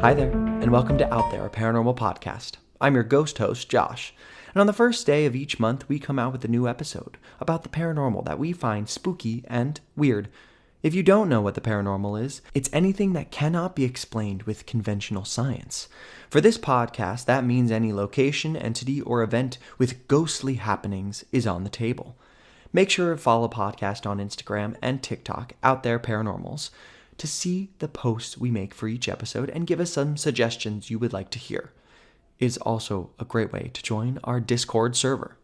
Hi there, and welcome to Out There, a paranormal podcast. I'm your ghost host, Josh, and on the first day of each month, we come out with a new episode about the paranormal that we find spooky and weird. If you don't know what the paranormal is, it's anything that cannot be explained with conventional science. For this podcast, that means any location, entity, or event with ghostly happenings is on the table. Make sure to follow the podcast on Instagram and TikTok, Out There Paranormals, to see the posts we make for each episode and give us some suggestions you would like to hear. It is also a great way to join our Discord server.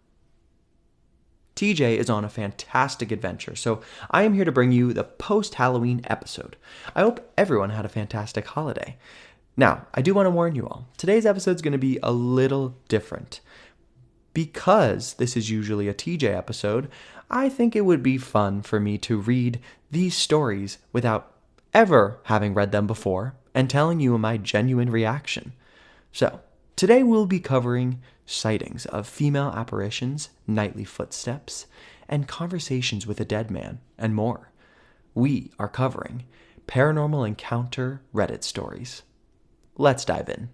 TJ is on a fantastic adventure, so I am here to bring you the post-Halloween episode. I hope everyone had a fantastic holiday. Now, I do want to warn you all, today's episode is going to be a little different. Because this is usually a TJ episode, I think it would be fun for me to read these stories without ever having read them before and telling you my genuine reaction. So, today we'll be covering sightings of female apparitions, nightly footsteps, and conversations with a dead man, and more. We are covering paranormal encounter Reddit stories. Let's dive in.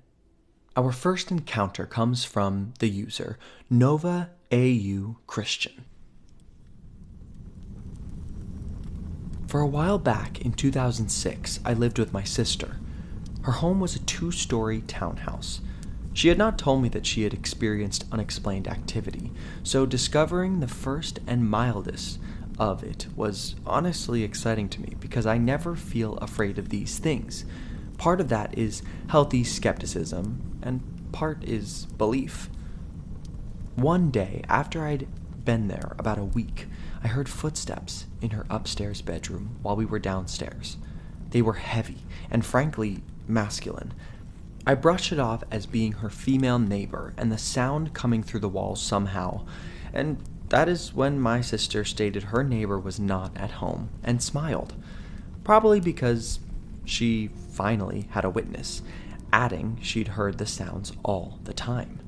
Our first encounter comes from the user Nova AU Christian. For a while back, in 2006, I lived with my sister. Her home was a 2-story townhouse. She had not told me that she had experienced unexplained activity, so discovering the first and mildest of it was honestly exciting to me because I never feel afraid of these things. Part of that is healthy skepticism, and part is belief. One day, after I'd been there about a week, I heard footsteps in her upstairs bedroom while we were downstairs. They were heavy and frankly masculine. I brushed it off as being her female neighbor and the sound coming through the walls somehow, and that is when my sister stated her neighbor was not at home and smiled, probably because she finally had a witness, adding she'd heard the sounds all the time.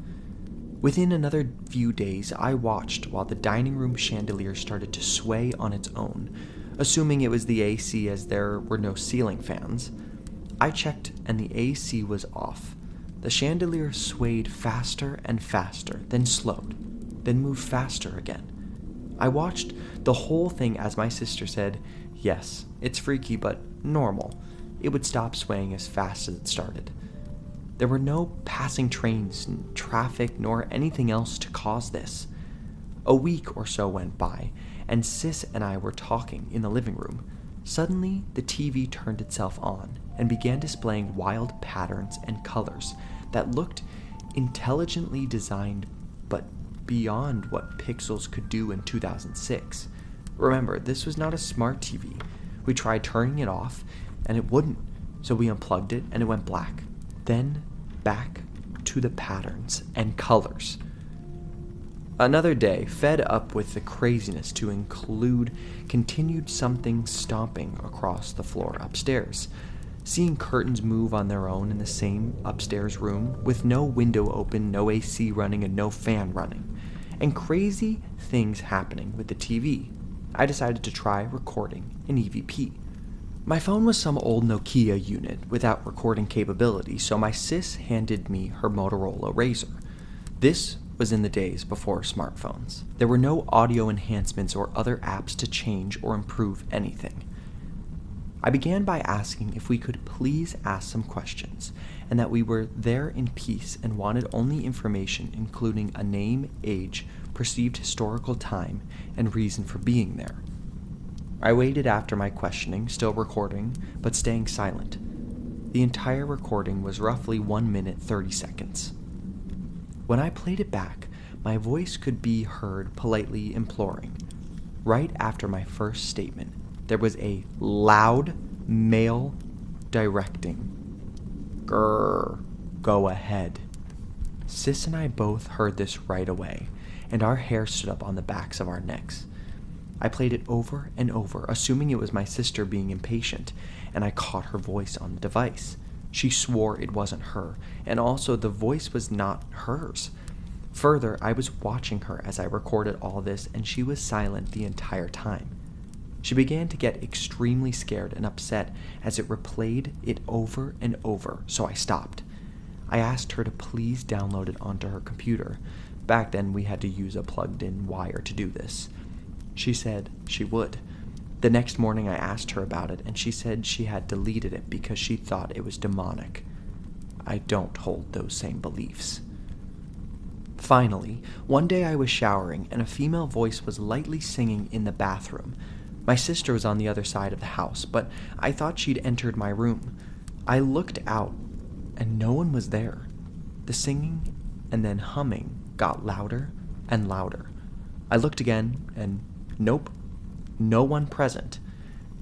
Within another few days, I watched while the dining room chandelier started to sway on its own, assuming it was the AC as there were no ceiling fans. I checked and the AC was off. The chandelier swayed faster and faster, then slowed, then moved faster again. I watched the whole thing as my sister said, "Yes, it's freaky, but normal. It would stop swaying as fast as it started." There were no passing trains, traffic, nor anything else to cause this. A week or so went by, and Sis and I were talking in the living room. Suddenly, the TV turned itself on and began displaying wild patterns and colors that looked intelligently designed, but beyond what pixels could do in 2006. Remember, this was not a smart TV. We tried turning it off, and it wouldn't, so we unplugged it and it went black. Then back to the patterns and colors. Another day, fed up with the craziness to include, continued something stomping across the floor upstairs. Seeing curtains move on their own in the same upstairs room with no window open, no AC running, and no fan running. And crazy things happening with the TV. I decided to try recording an EVP. My phone was some old Nokia unit without recording capability, so my sis handed me her Motorola Razr. This was in the days before smartphones. There were no audio enhancements or other apps to change or improve anything. I began by asking if we could please ask some questions, and that we were there in peace and wanted only information including a name, age, perceived historical time, and reason for being there. I waited after my questioning, still recording, but staying silent. The entire recording was roughly 1 minute 30 seconds. When I played it back, my voice could be heard politely imploring. Right after my first statement, there was a loud male directing, "Grrr, go ahead." Sis and I both heard this right away, and our hair stood up on the backs of our necks. I played it over and over, assuming it was my sister being impatient, and I caught her voice on the device. She swore it wasn't her, and also the voice was not hers. Further, I was watching her as I recorded all this, and she was silent the entire time. She began to get extremely scared and upset as it replayed it over and over, so I stopped. I asked her to please download it onto her computer. Back then, we had to use a plugged-in wire to do this. She said she would. The next morning, I asked her about it, and she said she had deleted it because she thought it was demonic. I don't hold those same beliefs. Finally, one day I was showering, and a female voice was lightly singing in the bathroom. My sister was on the other side of the house, but I thought she'd entered my room. I looked out, and no one was there. The singing and then humming got louder and louder. I looked again, and nope, no one present.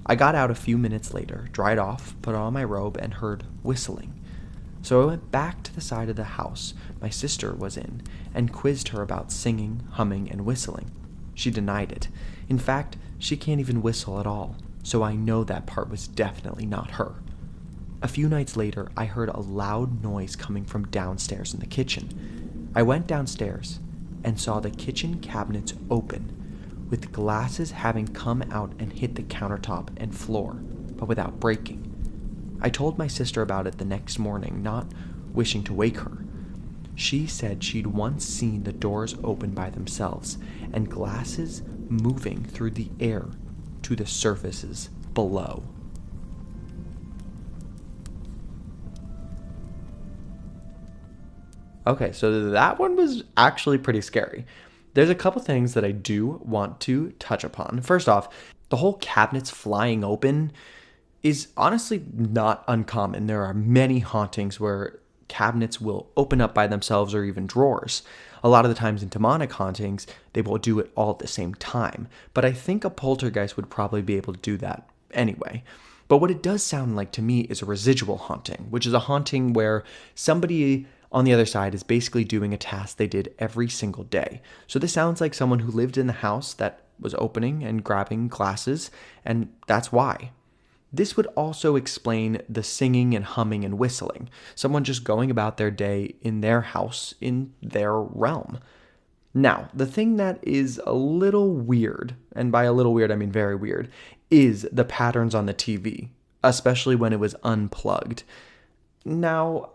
I got out a few minutes later, dried off, put on my robe, and heard whistling. So I went back to the side of the house my sister was in and quizzed her about singing, humming, and whistling. She denied it. In fact, she can't even whistle at all, so I know that part was definitely not her. A few nights later, I heard a loud noise coming from downstairs in the kitchen. I went downstairs and saw the kitchen cabinets open, with glasses having come out and hit the countertop and floor, but without breaking. I told my sister about it the next morning, not wishing to wake her. She said she'd once seen the doors open by themselves and glasses moving through the air to the surfaces below. Okay, so that one was actually pretty scary. There's a couple things that I do want to touch upon. First off, the whole cabinets flying open is honestly not uncommon. There are many hauntings where cabinets will open up by themselves or even drawers. A lot of the times in demonic hauntings, they will do it all at the same time. But I think a poltergeist would probably be able to do that anyway. But what it does sound like to me is a residual haunting, which is a haunting where somebody on the other side is basically doing a task they did every single day. So this sounds like someone who lived in the house that was opening and grabbing glasses, and that's why. This would also explain the singing and humming and whistling. Someone just going about their day in their house, in their realm. Now, the thing that is a little weird, and by a little weird I mean very weird, is the patterns on the TV, especially when it was unplugged. Now,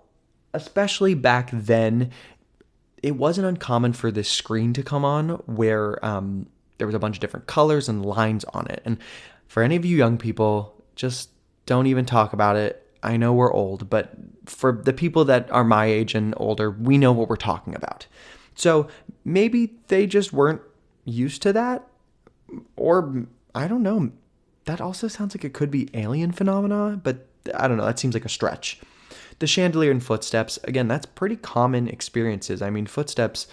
especially back then, it wasn't uncommon for this screen to come on where there was a bunch of different colors and lines on it. And for any of you young people, just don't even talk about it. I know we're old, but for the people that are my age and older, we know what we're talking about. So maybe they just weren't used to that, or I don't know. That also sounds like it could be alien phenomena, but I don't know. That seems like a stretch. The chandelier and footsteps, again, that's pretty common experiences. I mean, footsteps,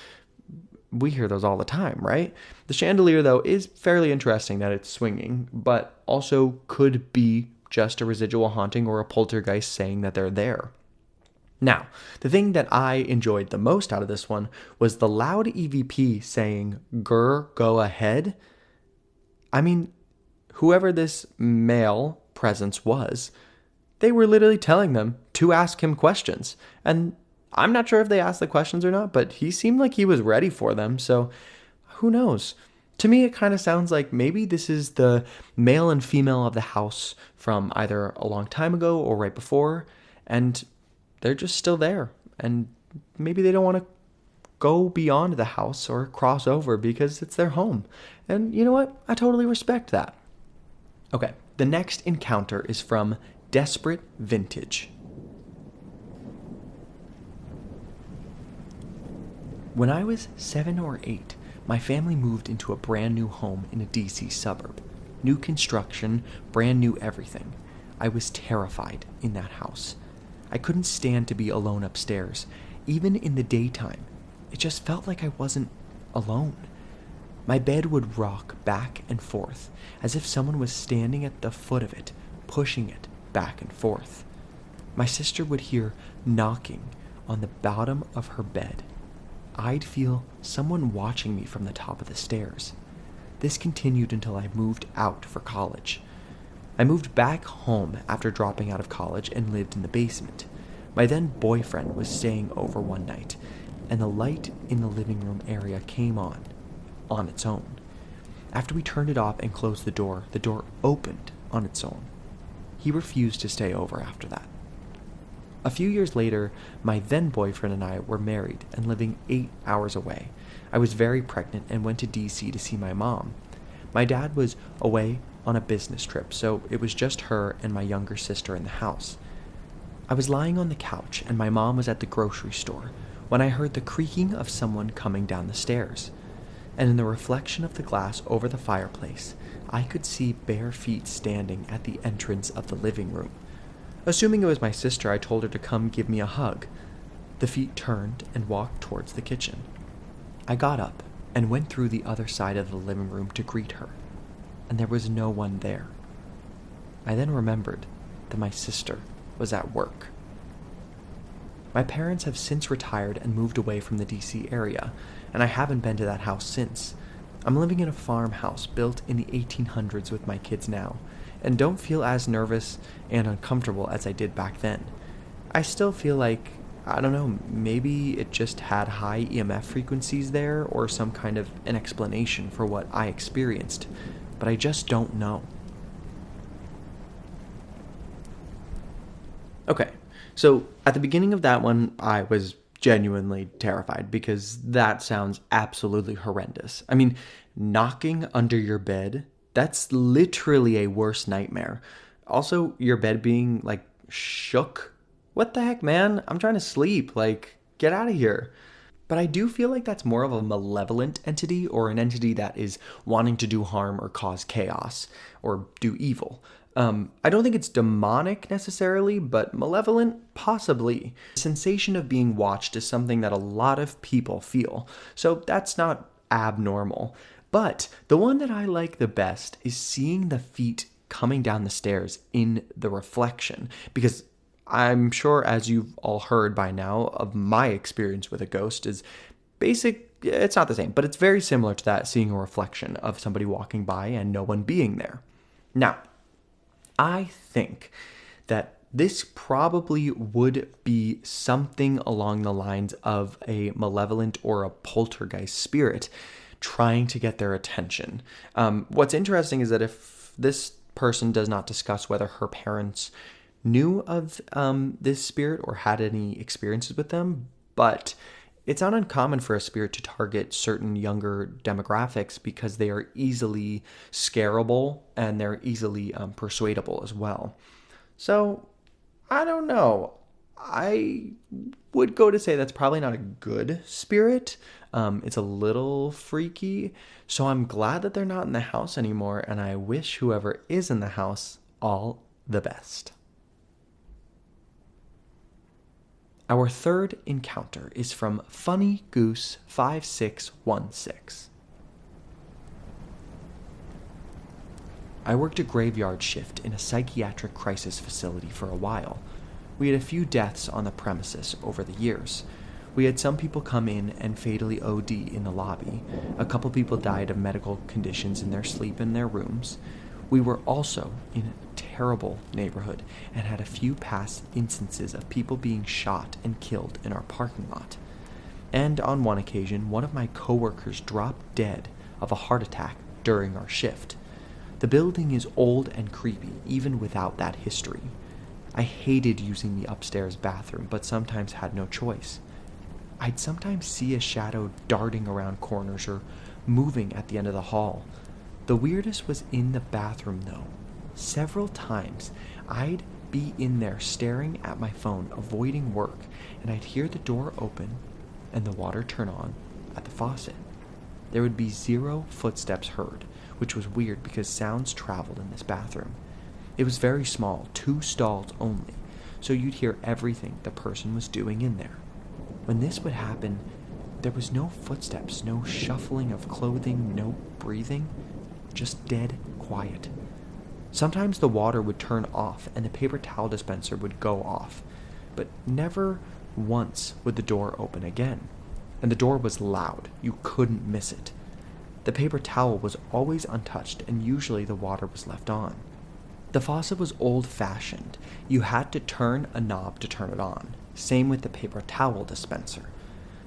we hear those all the time, right? The chandelier, though, is fairly interesting that it's swinging, but also could be just a residual haunting or a poltergeist saying that they're there. Now, the thing that I enjoyed the most out of this one was the loud EVP saying, "Grr, go ahead." I mean, whoever this male presence was, they were literally telling them to ask him questions. And I'm not sure if they asked the questions or not, but he seemed like he was ready for them. So who knows? To me, it kind of sounds like maybe this is the male and female of the house from either a long time ago or right before, and they're just still there. And maybe they don't want to go beyond the house or cross over because it's their home. And you know what? I totally respect that. Okay, the next encounter is from Desperate Vintage. When I was 7 or 8, my family moved into a brand new home in a DC suburb. New construction, brand new everything. I was terrified in that house. I couldn't stand to be alone upstairs. Even in the daytime, it just felt like I wasn't alone. My bed would rock back and forth, as if someone was standing at the foot of it, pushing it back and forth. My sister would hear knocking on the bottom of her bed. I'd feel someone watching me from the top of the stairs. This continued until I moved out for college. I moved back home after dropping out of college and lived in the basement. My then boyfriend was staying over one night, and the light in the living room area came on its own. After we turned it off and closed the door opened on its own. He refused to stay over after that. A few years later, my then boyfriend and I were married and living 8 hours away. I was very pregnant and went to DC to see my mom. My dad was away on a business trip, so it was just her and my younger sister in the house. I was lying on the couch and my mom was at the grocery store when I heard the creaking of someone coming down the stairs. And in the reflection of the glass over the fireplace, I could see bare feet standing at the entrance of the living room. Assuming it was my sister, I told her to come give me a hug. The feet turned and walked towards the kitchen. I got up and went through the other side of the living room to greet her, and there was no one there. I then remembered that my sister was at work. My parents have since retired and moved away from the DC area, and I haven't been to that house since. I'm living in a farmhouse built in the 1800s with my kids now, and don't feel as nervous and uncomfortable as I did back then. I still feel like, I don't know, maybe it just had high EMF frequencies there or some kind of an explanation for what I experienced, but I just don't know. Okay, so at the beginning of that one, I was genuinely terrified because that sounds absolutely horrendous. I mean, knocking under your bed, that's literally a worse nightmare. Also, your bed being, like, shook. What the heck, man? I'm trying to sleep. Like, get out of here. But I do feel like that's more of a malevolent entity or an entity that is wanting to do harm or cause chaos or do evil. I don't think it's demonic necessarily, but malevolent, possibly. The sensation of being watched is something that a lot of people feel, so that's not abnormal. But the one that I like the best is seeing the feet coming down the stairs in the reflection, because I'm sure, as you've all heard by now, of my experience with a ghost is basic. It's not the same, but it's very similar to that, seeing a reflection of somebody walking by and no one being there. Now, I think that this probably would be something along the lines of a malevolent or a poltergeist spirit trying to get their attention. What's interesting is that if this person does not discuss whether her parents knew of this spirit or had any experiences with them, but it's not uncommon for a spirit to target certain younger demographics because they are easily scarable and they're easily persuadable as well. So, I don't know. I would go to say that's probably not a good spirit. It's a little freaky. So I'm glad that they're not in the house anymore, and I wish whoever is in the house all the best. Our third encounter is from Funny Goose 5616. I worked a graveyard shift in a psychiatric crisis facility for a while. We had a few deaths on the premises over the years. We had some people come in and fatally OD in the lobby. A couple people died of medical conditions in their sleep in their rooms. We were also in a terrible neighborhood and had a few past instances of people being shot and killed in our parking lot. And on one occasion, one of my coworkers dropped dead of a heart attack during our shift. The building is old and creepy, even without that history. I hated using the upstairs bathroom, but sometimes had no choice. I'd sometimes see a shadow darting around corners or moving at the end of the hall. The weirdest was in the bathroom, though. Several times, I'd be in there staring at my phone, avoiding work, and I'd hear the door open and the water turn on at the faucet. There would be 0 footsteps heard, which was weird because sounds traveled in this bathroom. It was very small, 2 stalls only, so you'd hear everything the person was doing in there. When this would happen, there was no footsteps, no shuffling of clothing, no breathing, just dead quiet. Sometimes the water would turn off and the paper towel dispenser would go off, but never once would the door open again. And the door was loud. You couldn't miss it. The paper towel was always untouched and usually the water was left on. The faucet was old-fashioned. You had to turn a knob to turn it on. Same with the paper towel dispenser.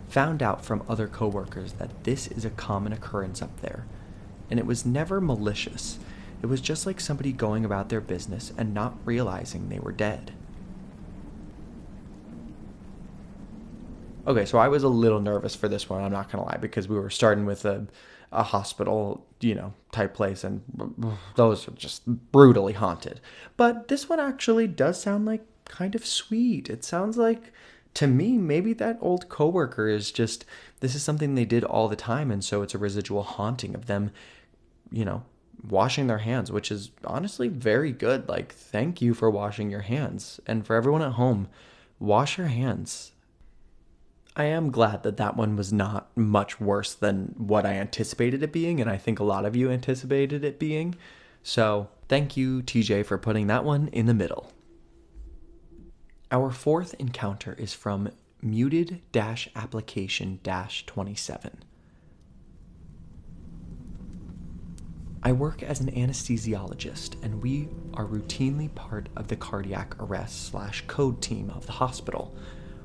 Found out from other coworkers that this is a common occurrence up there. and it was never malicious. It was just like somebody going about their business and not realizing they were dead. Okay, so I was a little nervous for this one, I'm not gonna lie, because we were starting with a hospital, type place, and those are just brutally haunted. But this one actually does sound like kind of sweet. It sounds like, to me, maybe that old coworker is just, this is something they did all the time, and so it's a residual haunting of them, you know, washing their hands, which is honestly very good. Like, thank you for washing your hands. And for everyone at home, wash your hands. I am glad that that one was not much worse than what I anticipated it being, and I think a lot of you anticipated it being. So, thank you, TJ, for putting that one in the middle. Our fourth encounter is from muted-application-27. I work as an anesthesiologist, and we are routinely part of the cardiac arrest/code team of the hospital.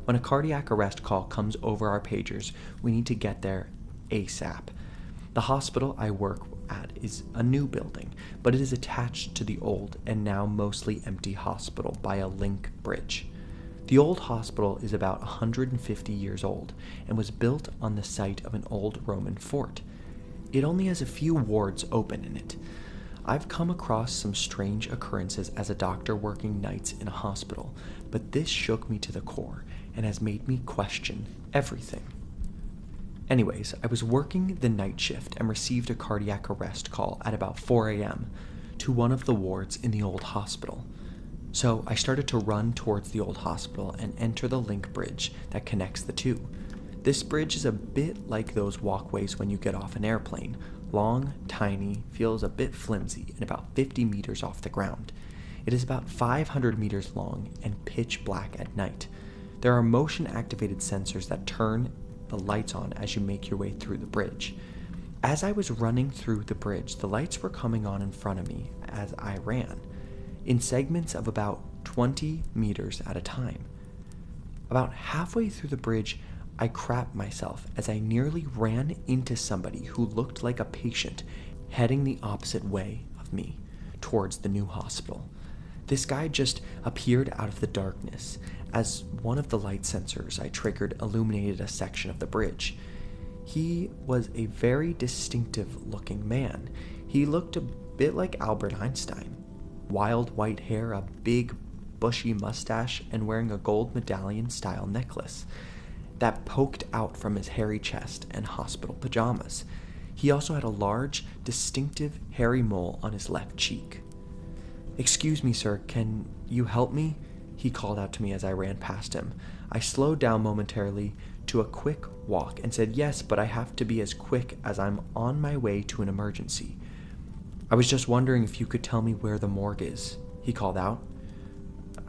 When a cardiac arrest call comes over our pagers, we need to get there ASAP. The hospital I work at is a new building, but it is attached to the old and now mostly empty hospital by a link bridge. The old hospital is about 150 years old and was built on the site of an old Roman fort. It only has a few wards open in it. I've come across some strange occurrences as a doctor working nights in a hospital, but this shook me to the core and has made me question everything. Anyways, I was working the night shift and received a cardiac arrest call at about 4 a.m. to one of the wards in the old hospital. So I started to run towards the old hospital and enter the link bridge that connects the two. This bridge is a bit like those walkways when you get off an airplane. Long, tiny, feels a bit flimsy, and about 50 meters off the ground. It is about 500 meters long and pitch black at night. There are motion-activated sensors that turn the lights on as you make your way through the bridge. As I was running through the bridge, the lights were coming on in front of me as I ran, in segments of about 20 meters at a time. About halfway through the bridge, I crapped myself as I nearly ran into somebody who looked like a patient heading the opposite way of me, towards the new hospital. This guy just appeared out of the darkness as one of the light sensors I triggered illuminated a section of the bridge. He was a very distinctive looking man. He looked a bit like Albert Einstein. Wild white hair, a big bushy mustache, and wearing a gold medallion style necklace that poked out from his hairy chest and hospital pajamas. He also had a large, distinctive hairy mole on his left cheek. "Excuse me, sir, can you help me?" he called out to me as I ran past him. I slowed down momentarily to a quick walk and said, "Yes, but I have to be as quick as I'm on my way to an emergency." "I was just wondering if you could tell me where the morgue is," he called out.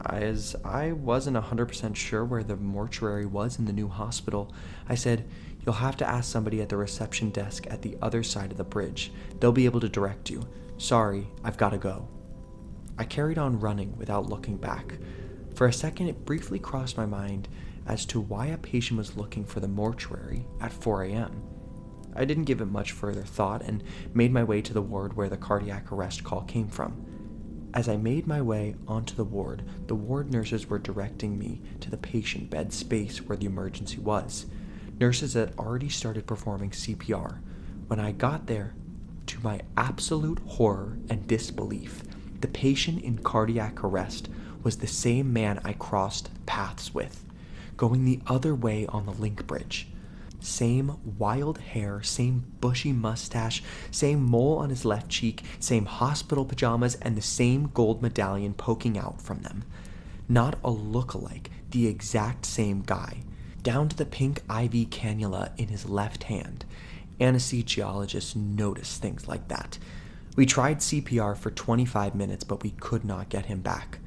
As I wasn't 100% sure where the mortuary was in the new hospital, I said, "You'll have to ask somebody at the reception desk at the other side of the bridge. They'll be able to direct you. Sorry, I've got to go." I carried on running without looking back. For a second, it briefly crossed my mind as to why a patient was looking for the mortuary at 4 a.m. I didn't give it much further thought and made my way to the ward where the cardiac arrest call came from. As I made my way onto the ward nurses were directing me to the patient bed space where the emergency was. Nurses had already started performing CPR. When I got there, to my absolute horror and disbelief, the patient in cardiac arrest was the same man I crossed paths with, going the other way on the link bridge. Same wild hair, same bushy mustache, same mole on his left cheek, same hospital pajamas, and the same gold medallion poking out from them. Not a look-alike, the exact same guy, down to the pink IV cannula in his left hand. Anesthesiologists notice things like that. We tried CPR for 25 minutes, but we could not get him back.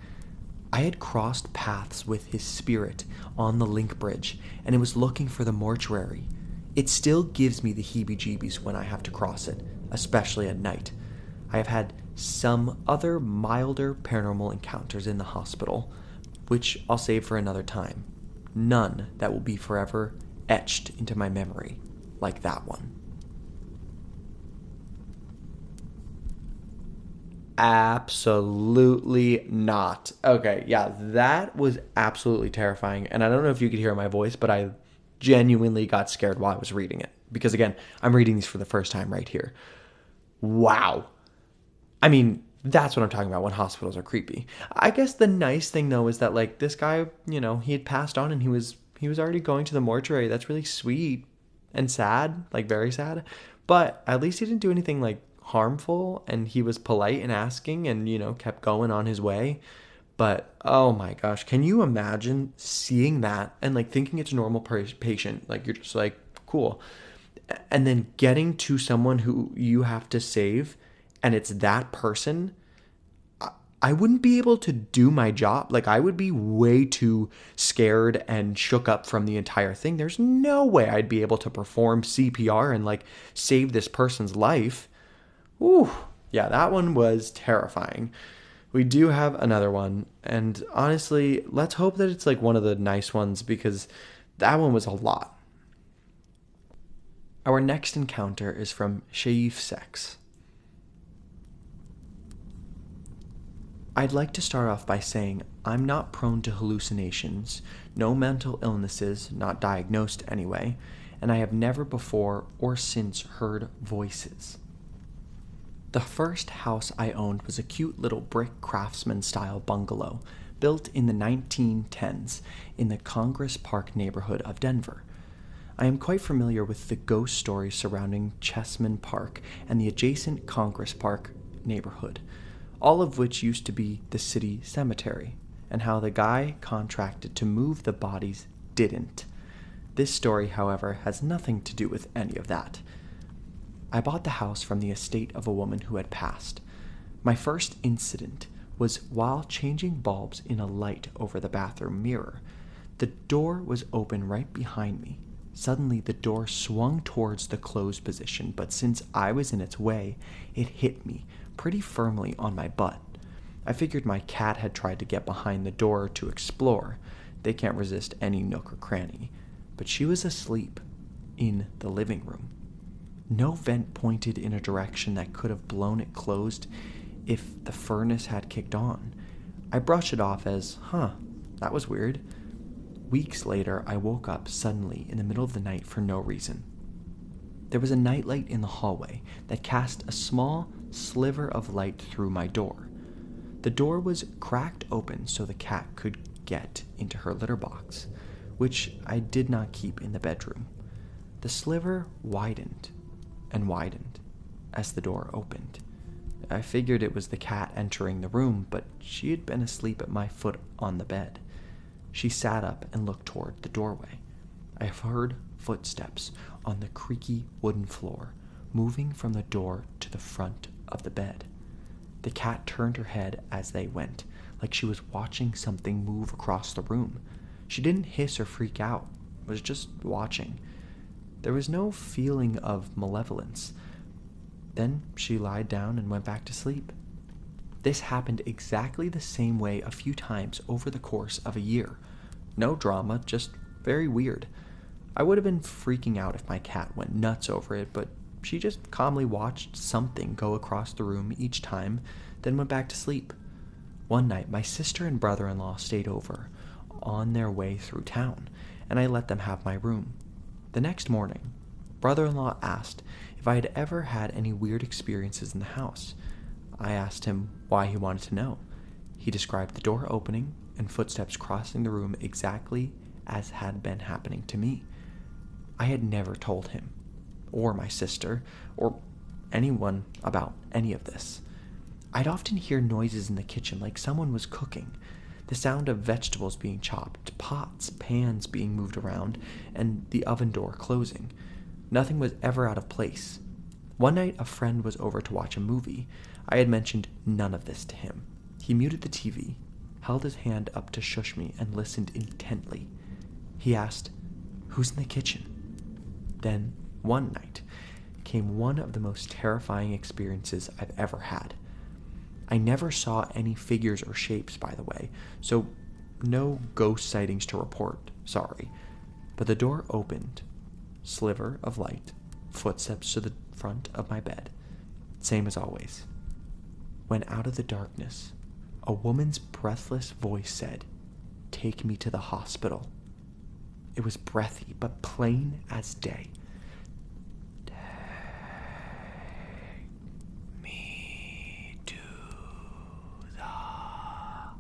I had crossed paths with his spirit on the link bridge, and it was looking for the mortuary. It still gives me the heebie-jeebies when I have to cross it, especially at night. I have had some other milder paranormal encounters in the hospital, which I'll save for another time. None that will be forever etched into my memory like that one. Absolutely not. Okay, yeah, that was absolutely terrifying. And I don't know if you could hear my voice, but I genuinely got scared while I was reading it. Because again, I'm reading these for the first time right here. Wow. I mean, that's what I'm talking about when hospitals are creepy. I guess the nice thing though is that like this guy, he had passed on and he was already going to the mortuary. That's really sweet and sad, like very sad. But at least he didn't do anything like harmful and he was polite and asking and kept going on his way. But oh my gosh, can you imagine seeing that and like thinking it's a normal patient? Like you're just like, cool. And then getting to someone who you have to save and it's that person, I wouldn't be able to do my job. Like, I would be way too scared and shook up from the entire thing. There's no way I'd be able to perform CPR and, like, save this person's life. Ooh, yeah, that one was terrifying. We do have another one. And honestly, let's hope that it's, like, one of the nice ones because that one was a lot. Our next encounter is from Shaif Sex. I'd like to start off by saying I'm not prone to hallucinations, no mental illnesses, not diagnosed anyway, and I have never before or since heard voices. The first house I owned was a cute little brick craftsman-style bungalow built in the 1910s in the Congress Park neighborhood of Denver. I am quite familiar with the ghost stories surrounding Chessman Park and the adjacent Congress Park neighborhood, all of which used to be the city cemetery, and how the guy contracted to move the bodies didn't. This story, however, has nothing to do with any of that. I bought the house from the estate of a woman who had passed. My first incident was while changing bulbs in a light over the bathroom mirror. The door was open right behind me. Suddenly, the door swung towards the closed position, but since I was in its way, it hit me pretty firmly on my butt. I figured my cat had tried to get behind the door to explore. They can't resist any nook or cranny. But she was asleep in the living room. No vent pointed in a direction that could have blown it closed if the furnace had kicked on. I brushed it off as, that was weird. Weeks later, I woke up suddenly in the middle of the night for no reason. There was a nightlight in the hallway that cast a small sliver of light through my door. The door was cracked open so the cat could get into her litter box, which I did not keep in the bedroom. The sliver widened and widened as the door opened. I figured it was the cat entering the room, but she had been asleep at my foot on the bed. She sat up and looked toward the doorway. I heard footsteps on the creaky wooden floor, moving from the door to the front of the bed. The cat turned her head as they went, like she was watching something move across the room. She didn't hiss or freak out, was just watching. There was no feeling of malevolence. Then she lied down and went back to sleep. This happened exactly the same way a few times over the course of a year. No drama, just very weird. I would have been freaking out if my cat went nuts over it, but she just calmly watched something go across the room each time, then went back to sleep. One night, my sister and brother-in-law stayed over on their way through town, and I let them have my room. The next morning, brother-in-law asked if I had ever had any weird experiences in the house. I asked him why he wanted to know. He described the door opening and footsteps crossing the room exactly as had been happening to me. I had never told him, or my sister, or anyone about any of this. I'd often hear noises in the kitchen like someone was cooking, the sound of vegetables being chopped, pots, pans being moved around, and the oven door closing. Nothing was ever out of place. One night, a friend was over to watch a movie. I had mentioned none of this to him. He muted the TV, held his hand up to shush me, and listened intently. He asked, "Who's in the kitchen?" Then, one night, came one of the most terrifying experiences I've ever had. I never saw any figures or shapes, by the way, so no ghost sightings to report, sorry. But the door opened, sliver of light, footsteps to the front of my bed, same as always. when out of the darkness, a woman's breathless voice said, "Take me to the hospital." It was breathy, but plain as day. "Take me to the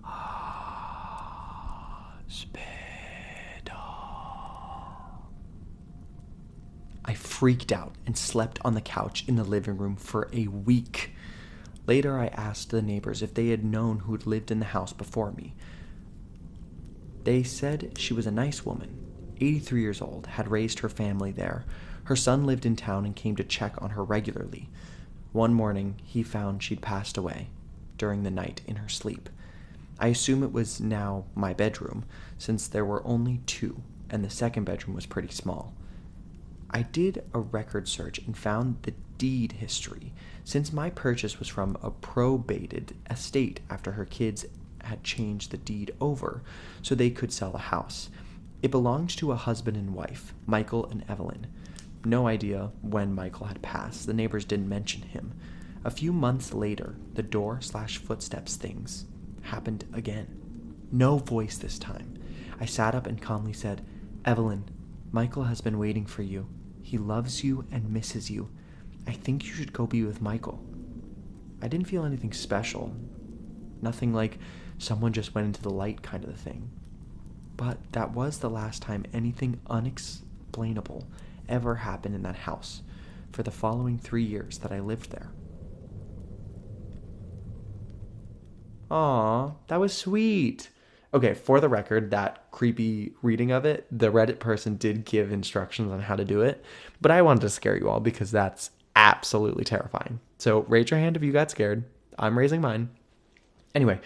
hospital." I freaked out and slept on the couch in the living room for a week. Later, I asked the neighbors if they had known who had lived in the house before me. They said she was a nice woman, 83 years old, had raised her family there. Her son lived in town and came to check on her regularly. One morning, he found she'd passed away during the night in her sleep. I assume it was now my bedroom, since there were only two, and the second bedroom was pretty small. I did a record search and found the deed history, since my purchase was from a probated estate after her kids had changed the deed over so they could sell the house. It belonged to a husband and wife, Michael and Evelyn. No idea when Michael had passed. The neighbors didn't mention him. A few months later, the door/footsteps things happened again. No voice this time. I sat up and calmly said, "Evelyn, Michael has been waiting for you. He loves you and misses you. I think you should go be with Michael." I didn't feel anything special. Nothing like someone just went into the light kind of thing. But that was the last time anything unexplainable ever happened in that house for the following 3 years that I lived there. Aw, that was sweet. Okay, for the record, that creepy reading of it, the Reddit person did give instructions on how to do it, but I wanted to scare you all because that's absolutely terrifying. So raise your hand if you got scared. I'm raising mine. Anyway,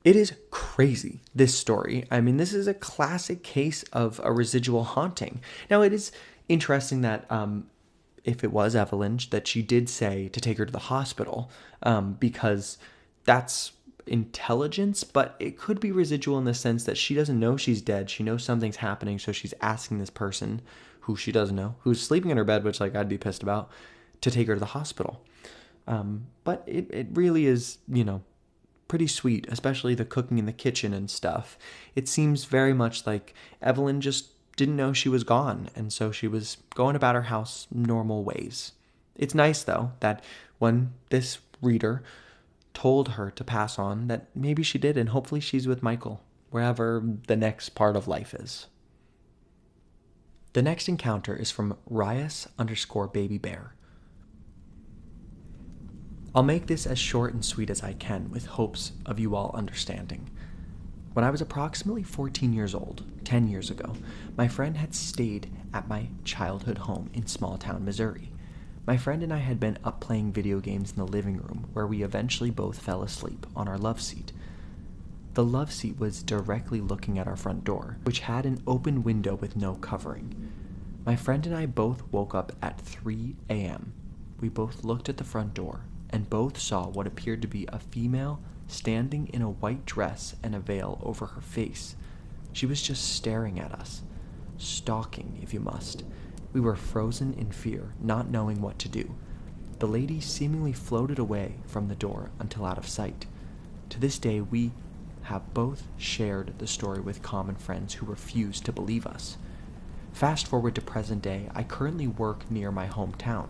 it is crazy, this story. I mean, this is a classic case of a residual haunting. Now, it is interesting that if it was Evelyn, that she did say to take her to the hospital because that's intelligence, but it could be residual in the sense that she doesn't know she's dead. She knows something's happening, so she's asking this person who she doesn't know, who's sleeping in her bed, which like I'd be pissed about, to take her to the hospital. But it really is, pretty sweet, especially the cooking in the kitchen and stuff. It seems very much like Evelyn just didn't know she was gone, and so she was going about her house normal ways. It's nice, though, that when this reader told her to pass on, that maybe she did, and hopefully she's with Michael, wherever the next part of life is. The next encounter is from Rias_babybear. I'll make this as short and sweet as I can, with hopes of you all understanding. When I was approximately 14 years old, 10 years ago, my friend had stayed at my childhood home in small-town Missouri. My friend and I had been up playing video games in the living room, where we eventually both fell asleep on our love seat. The love seat was directly looking at our front door, which had an open window with no covering. My friend and I both woke up at 3 a.m. We both looked at the front door, and both saw what appeared to be a female standing in a white dress and a veil over her face. She was just staring at us. Stalking, if you must. We were frozen in fear, not knowing what to do. The lady seemingly floated away from the door until out of sight. To this day, we have both shared the story with common friends who refuse to believe us. Fast forward to present day, I currently work near my hometown.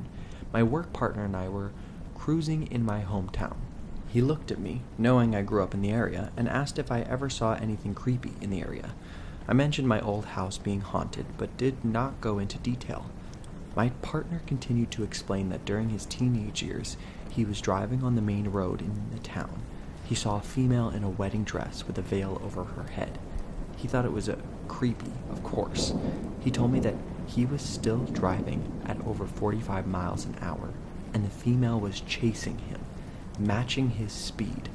My work partner and I were cruising in my hometown. He looked at me, knowing I grew up in the area, and asked if I ever saw anything creepy in the area. I mentioned my old house being haunted, but did not go into detail. My partner continued to explain that during his teenage years, he was driving on the main road in the town. He saw a female in a wedding dress with a veil over her head. He thought it was creepy, of course. He told me that he was still driving at over 45 miles an hour, and the female was chasing him, matching his speed.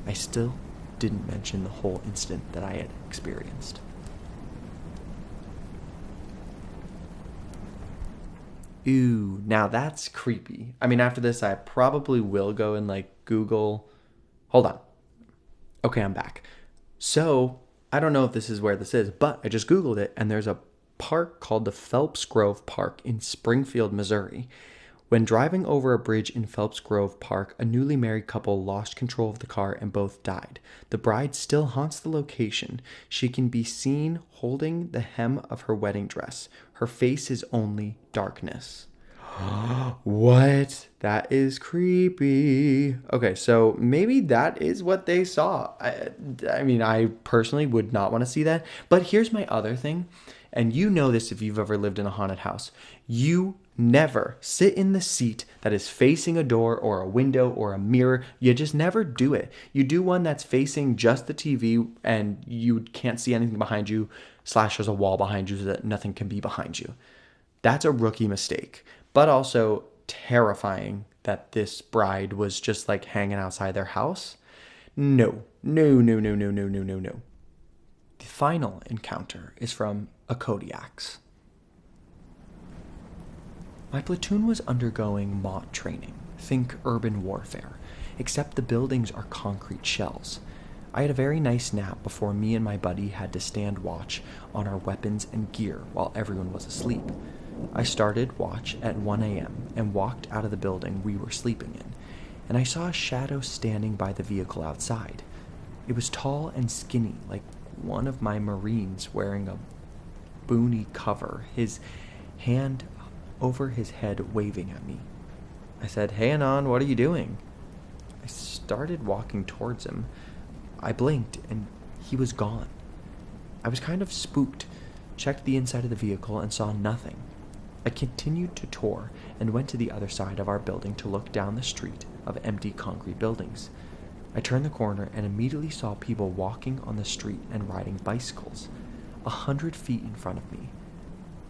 I still didn't mention the whole incident that I had experienced. Ooh, now that's creepy. I mean, after this, I probably will go and Google. Hold on. Okay, I'm back. So, I don't know if this is where this is, but I just Googled it, and there's a park called the Phelps Grove Park in Springfield, Missouri, When driving over a bridge in Phelps Grove Park, a newly married couple lost control of the car and both died. The bride still haunts the location. She can be seen holding the hem of her wedding dress. Her face is only darkness. What? That is creepy. Okay, so maybe that is what they saw. I mean, I personally would not want to see that. But here's my other thing, and you know this if you've ever lived in a haunted house. You never sit in the seat that is facing a door or a window or a mirror. You just never do it. You do one that's facing just the TV and you can't see anything behind you, / there's a wall behind you so that nothing can be behind you. That's a rookie mistake, but also terrifying that this bride was just like hanging outside their house. No. The final encounter is from a Kodiaks. My platoon was undergoing MOT training, think urban warfare, except the buildings are concrete shells. I had a very nice nap before me and my buddy had to stand watch on our weapons and gear while everyone was asleep. I started watch at 1 a.m. and walked out of the building we were sleeping in, and I saw a shadow standing by the vehicle outside. It was tall and skinny, like one of my Marines wearing a boonie cover, his hand over his head waving at me. I said, "Hey Anon, what are you doing?" I started walking towards him. I blinked and he was gone. I was kind of spooked, checked the inside of the vehicle and saw nothing. I continued to tour and went to the other side of our building to look down the street of empty concrete buildings. I turned the corner and immediately saw people walking on the street and riding bicycles, 100 feet in front of me.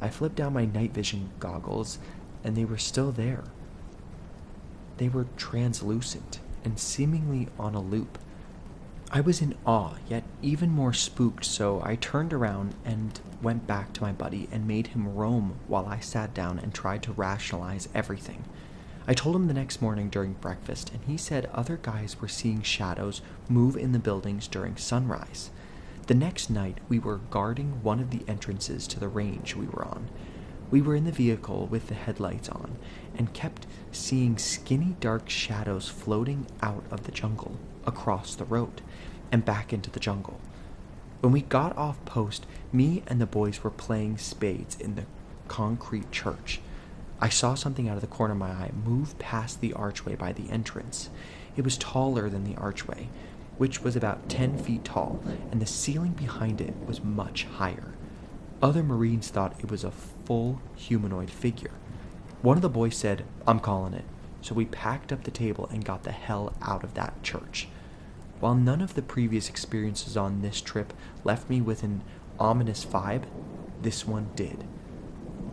I flipped down my night vision goggles and they were still there. They were translucent and seemingly on a loop. I was in awe, yet even more spooked, so I turned around and went back to my buddy and made him roam while I sat down and tried to rationalize everything. I told him the next morning during breakfast, and he said other guys were seeing shadows move in the buildings during sunrise. The next night, we were guarding one of the entrances to the range we were on. We were in the vehicle with the headlights on and kept seeing skinny dark shadows floating out of the jungle, across the road, and back into the jungle. When we got off post, me and the boys were playing spades in the concrete church. I saw something out of the corner of my eye move past the archway by the entrance. It was taller than the archway, which was about 10 feet tall, and the ceiling behind it was much higher. Other Marines thought it was a full humanoid figure. One of the boys said, "I'm calling it," so we packed up the table and got the hell out of that church. While none of the previous experiences on this trip left me with an ominous vibe, this one did.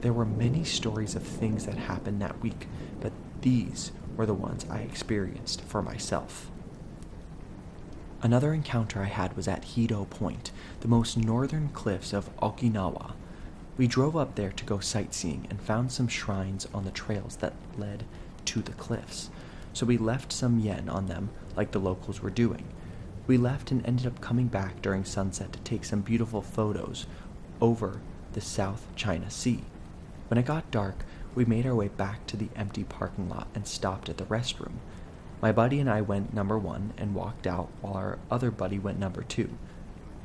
There were many stories of things that happened that week, but these were the ones I experienced for myself. Another encounter I had was at Hido Point, the most northern cliffs of Okinawa. We drove up there to go sightseeing and found some shrines on the trails that led to the cliffs, so we left some yen on them like the locals were doing. We left and ended up coming back during sunset to take some beautiful photos over the South China Sea. When it got dark, we made our way back to the empty parking lot and stopped at the restroom. My buddy and I went number 1 and walked out while our other buddy went number 2.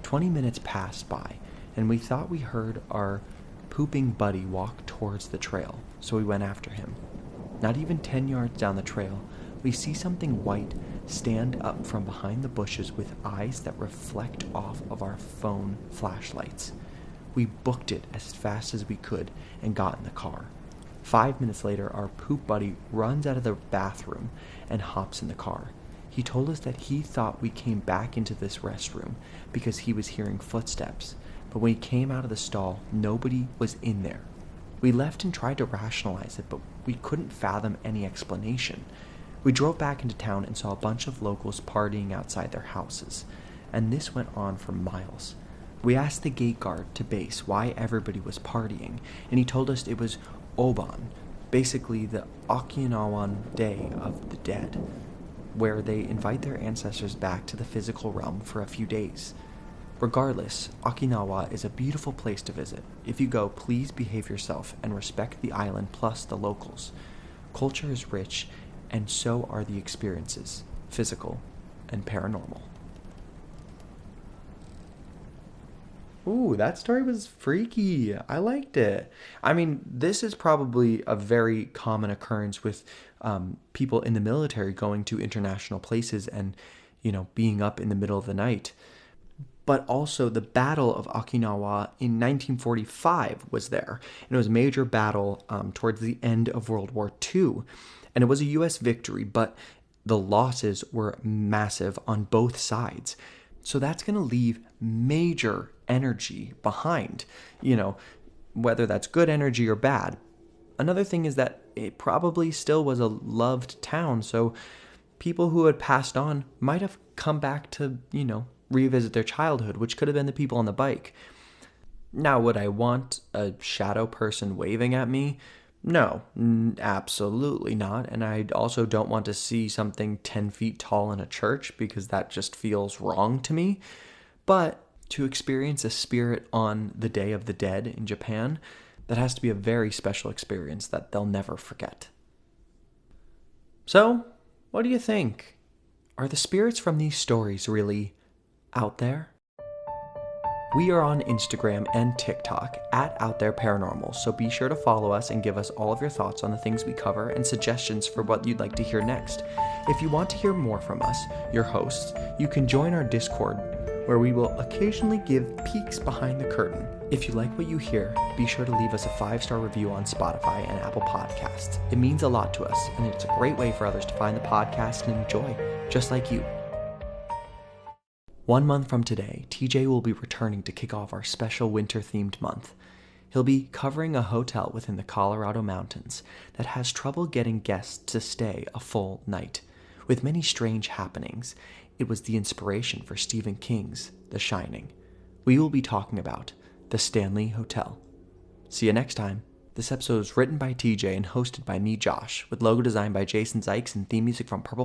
20 minutes passed by, and we thought we heard our pooping buddy walk towards the trail, so we went after him. Not even 10 yards down the trail, we see something white stand up from behind the bushes with eyes that reflect off of our phone flashlights. We booked it as fast as we could and got in the car. 5 minutes later, our poop buddy runs out of the bathroom and hops in the car. He told us that he thought we came back into this restroom because he was hearing footsteps, but when he came out of the stall, nobody was in there. We left and tried to rationalize it, but we couldn't fathom any explanation. We drove back into town and saw a bunch of locals partying outside their houses, and this went on for miles. We asked the gate guard to base why everybody was partying, and he told us it was Oban, basically the Okinawan Day of the Dead, where they invite their ancestors back to the physical realm for a few days. Regardless, Okinawa is a beautiful place to visit. If you go, please behave yourself and respect the island plus the locals. Culture is rich, and so are the experiences, physical and paranormal. Ooh, that story was freaky. I liked it. I mean, this is probably a very common occurrence with people in the military going to international places and, being up in the middle of the night. But also, the Battle of Okinawa in 1945 was there. And it was a major battle towards the end of World War II. And it was a U.S. victory, but the losses were massive on both sides. So that's going to leave major energy behind, whether that's good energy or bad. Another thing is that it probably still was a loved town, so people who had passed on might have come back to, revisit their childhood, which could have been the people on the bike. Now, would I want a shadow person waving at me? No, absolutely not. And I also don't want to see something 10 feet tall in a church because that just feels wrong to me. But to experience a spirit on the Day of the Dead in Japan, that has to be a very special experience that they'll never forget. So, what do you think? Are the spirits from these stories really out there? We are on Instagram and TikTok at Out There Paranormal, so be sure to follow us and give us all of your thoughts on the things we cover and suggestions for what you'd like to hear next. If you want to hear more from us, your hosts, you can join our Discord, where we will occasionally give peeks behind the curtain. If you like what you hear, be sure to leave us a 5-star review on Spotify and Apple Podcasts. It means a lot to us, and it's a great way for others to find the podcast and enjoy, just like you. 1 month from today, TJ will be returning to kick off our special winter-themed month. He'll be covering a hotel within the Colorado mountains that has trouble getting guests to stay a full night. With many strange happenings, it was the inspiration for Stephen King's The Shining. We will be talking about the Stanley Hotel. See you next time. This episode was written by TJ and hosted by me, Josh, with logo design by Jason Zykes and theme music from Purple